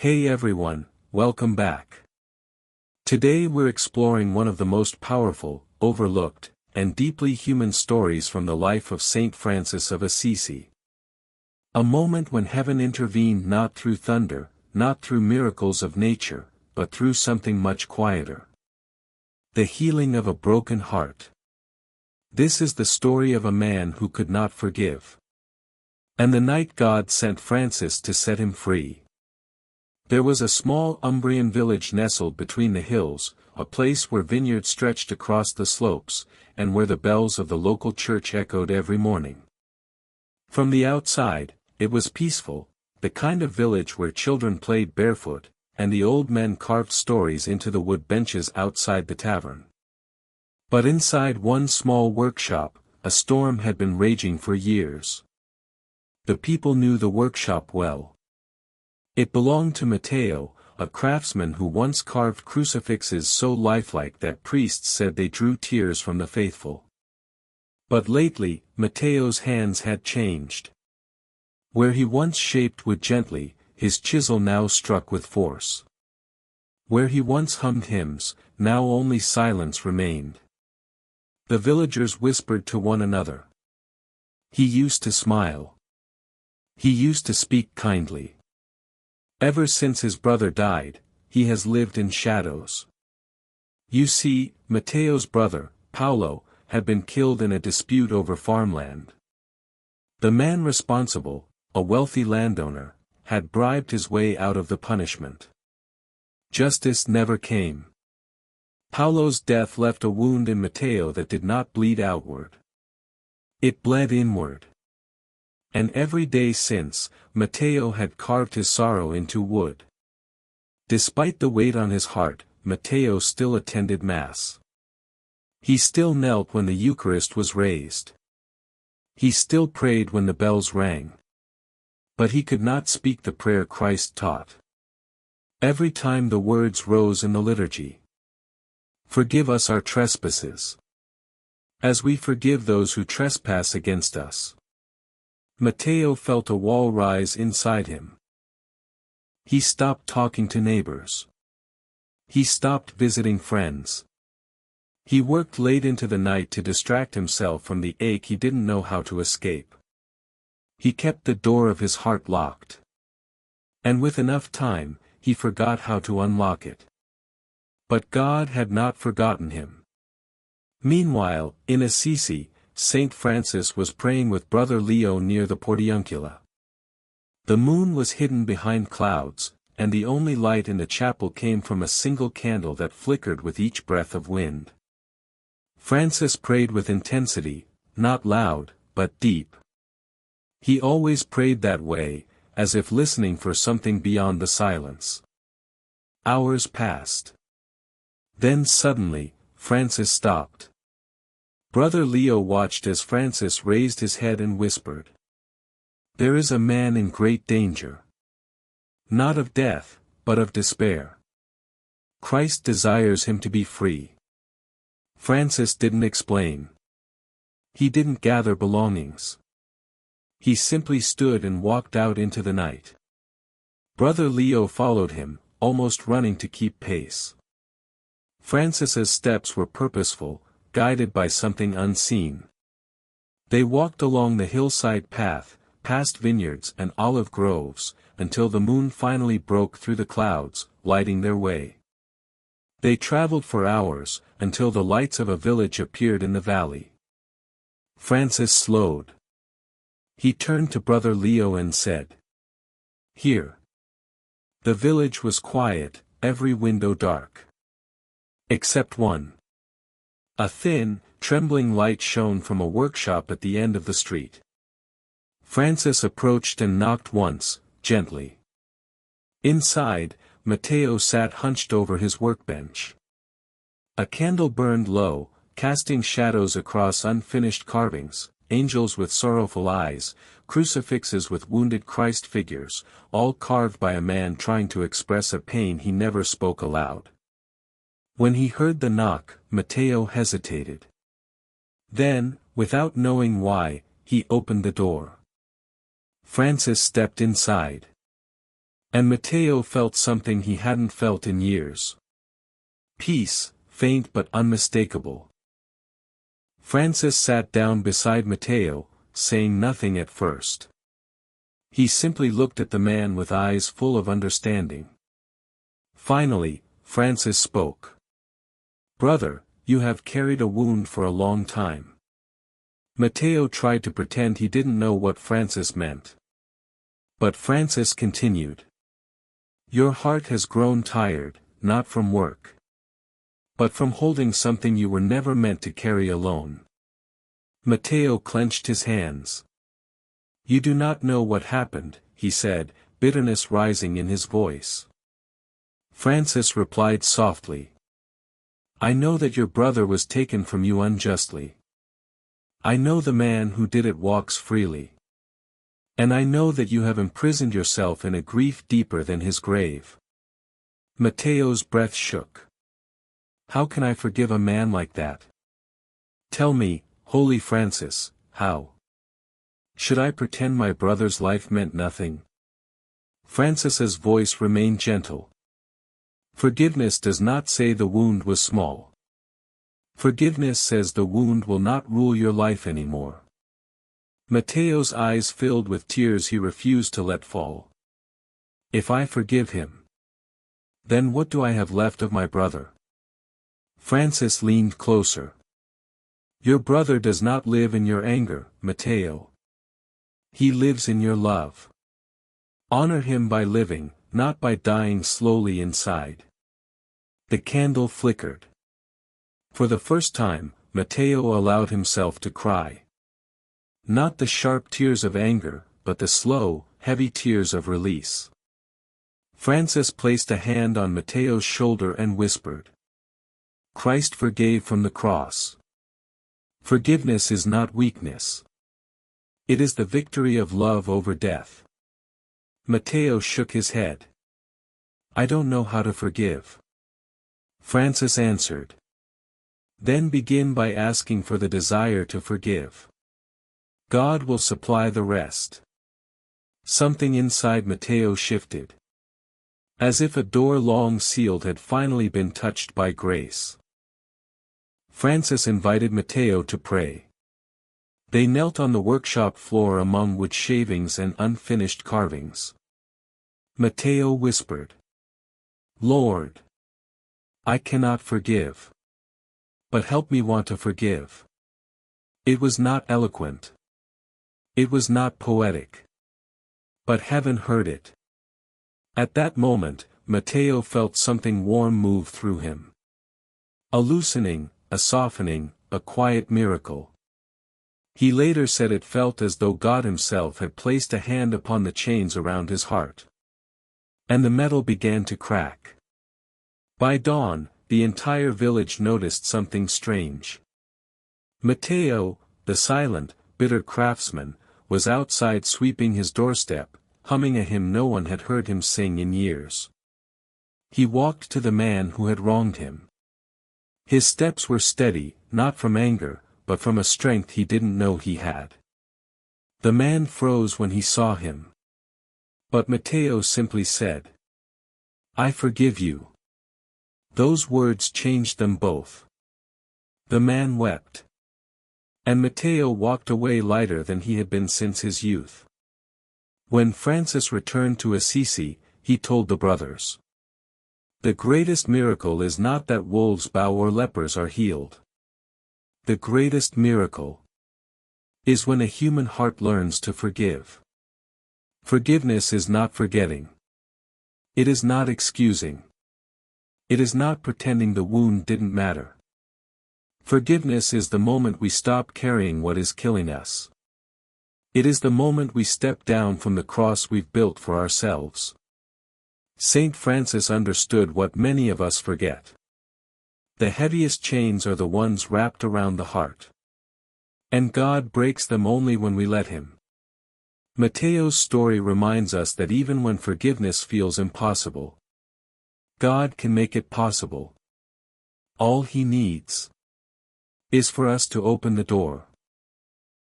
Hey everyone, welcome back. Today we're exploring one of the most powerful, overlooked, and deeply human stories from the life of Saint Francis of Assisi. A moment when heaven intervened not through thunder, not through miracles of nature, but through something much quieter. The healing of a broken heart. This is the story of a man who could not forgive. And the night God sent Francis to set him free. There was a small Umbrian village nestled between the hills, a place where vineyards stretched across the slopes, and where the bells of the local church echoed every morning. From the outside, it was peaceful, the kind of village where children played barefoot, and the old men carved stories into the wood benches outside the tavern. But inside one small workshop, a storm had been raging for years. The people knew the workshop well. It belonged to Matteo, a craftsman who once carved crucifixes so lifelike that priests said they drew tears from the faithful. But lately, Matteo's hands had changed. Where he once shaped wood gently, his chisel now struck with force. Where he once hummed hymns, now only silence remained. The villagers whispered to one another. He used to smile. He used to speak kindly. Ever since his brother died, he has lived in shadows. You see, Matteo's brother, Paolo, had been killed in a dispute over farmland. The man responsible, a wealthy landowner, had bribed his way out of the punishment. Justice never came. Paolo's death left a wound in Matteo that did not bleed outward. It bled inward. And every day since, Matteo had carved his sorrow into wood. Despite the weight on his heart, Matteo still attended Mass. He still knelt when the Eucharist was raised. He still prayed when the bells rang. But he could not speak the prayer Christ taught. Every time the words rose in the liturgy. Forgive us our trespasses, as we forgive those who trespass against us. Matteo felt a wall rise inside him. He stopped talking to neighbors. He stopped visiting friends. He worked late into the night to distract himself from the ache he didn't know how to escape. He kept the door of his heart locked. And with enough time, he forgot how to unlock it. But God had not forgotten him. Meanwhile, in Assisi, Saint Francis was praying with Brother Leo near the portiuncula. The moon was hidden behind clouds, and the only light in the chapel came from a single candle that flickered with each breath of wind. Francis prayed with intensity, not loud, but deep. He always prayed that way, as if listening for something beyond the silence. Hours passed. Then suddenly, Francis stopped. Brother Leo watched as Francis raised his head and whispered. There is a man in great danger. Not of death, but of despair. Christ desires him to be free. Francis didn't explain. He didn't gather belongings. He simply stood and walked out into the night. Brother Leo followed him, almost running to keep pace. Francis's steps were purposeful, guided by something unseen. They walked along the hillside path, past vineyards and olive groves, until the moon finally broke through the clouds, lighting their way. They traveled for hours, until the lights of a village appeared in the valley. Francis slowed. He turned to Brother Leo and said, "Here." The village was quiet, every window dark. Except one. A thin, trembling light shone from a workshop at the end of the street. Francis approached and knocked once, gently. Inside, Matteo sat hunched over his workbench. A candle burned low, casting shadows across unfinished carvings, angels with sorrowful eyes, crucifixes with wounded Christ figures, all carved by a man trying to express a pain he never spoke aloud. When he heard the knock, Matteo hesitated. Then, without knowing why, he opened the door. Francis stepped inside. And Matteo felt something he hadn't felt in years. Peace, faint but unmistakable. Francis sat down beside Matteo, saying nothing at first. He simply looked at the man with eyes full of understanding. Finally, Francis spoke. "Brother, you have carried a wound for a long time." Matteo tried to pretend he didn't know what Francis meant. But Francis continued. "Your heart has grown tired, not from work, but from holding something you were never meant to carry alone." Matteo clenched his hands. "You do not know what happened," he said, bitterness rising in his voice. Francis replied softly. "I know that your brother was taken from you unjustly. I know the man who did it walks freely. And I know that you have imprisoned yourself in a grief deeper than his grave." Matteo's breath shook. "How can I forgive a man like that? Tell me, Holy Francis, how? Should I pretend my brother's life meant nothing?" Francis's voice remained gentle. "Forgiveness does not say the wound was small. Forgiveness says the wound will not rule your life anymore." Matteo's eyes filled with tears he refused to let fall. "If I forgive him, then what do I have left of my brother?" Francis leaned closer. "Your brother does not live in your anger, Matteo. He lives in your love. Honor him by living, not by dying slowly inside." The candle flickered. For the first time, Matteo allowed himself to cry. Not the sharp tears of anger, but the slow, heavy tears of release. Francis placed a hand on Matteo's shoulder and whispered. "Christ forgave from the cross. Forgiveness is not weakness. It is the victory of love over death." Matteo shook his head. "I don't know how to forgive." Francis answered. "Then begin by asking for the desire to forgive. God will supply the rest." Something inside Matteo shifted. As if a door long sealed had finally been touched by grace. Francis invited Matteo to pray. They knelt on the workshop floor among wood shavings and unfinished carvings. Matteo whispered. "Lord, I cannot forgive. But help me want to forgive." It was not eloquent. It was not poetic. But heaven heard it. At that moment, Matteo felt something warm move through him. A loosening, a softening, a quiet miracle. He later said it felt as though God himself had placed a hand upon the chains around his heart. And the metal began to crack. By dawn, the entire village noticed something strange. Matteo, the silent, bitter craftsman, was outside sweeping his doorstep, humming a hymn no one had heard him sing in years. He walked to the man who had wronged him. His steps were steady, not from anger, but from a strength he didn't know he had. The man froze when he saw him. But Matteo simply said, "I forgive you." Those words changed them both. The man wept. And Matteo walked away lighter than he had been since his youth. When Francis returned to Assisi, he told the brothers. The greatest miracle is not that wolves bow or lepers are healed. The greatest miracle is when a human heart learns to forgive. Forgiveness is not forgetting. It is not excusing. It is not pretending the wound didn't matter. Forgiveness is the moment we stop carrying what is killing us. It is the moment we step down from the cross we've built for ourselves. Saint Francis understood what many of us forget. The heaviest chains are the ones wrapped around the heart. And God breaks them only when we let Him. Matteo's story reminds us that even when forgiveness feels impossible, God can make it possible. All He needs is for us to open the door.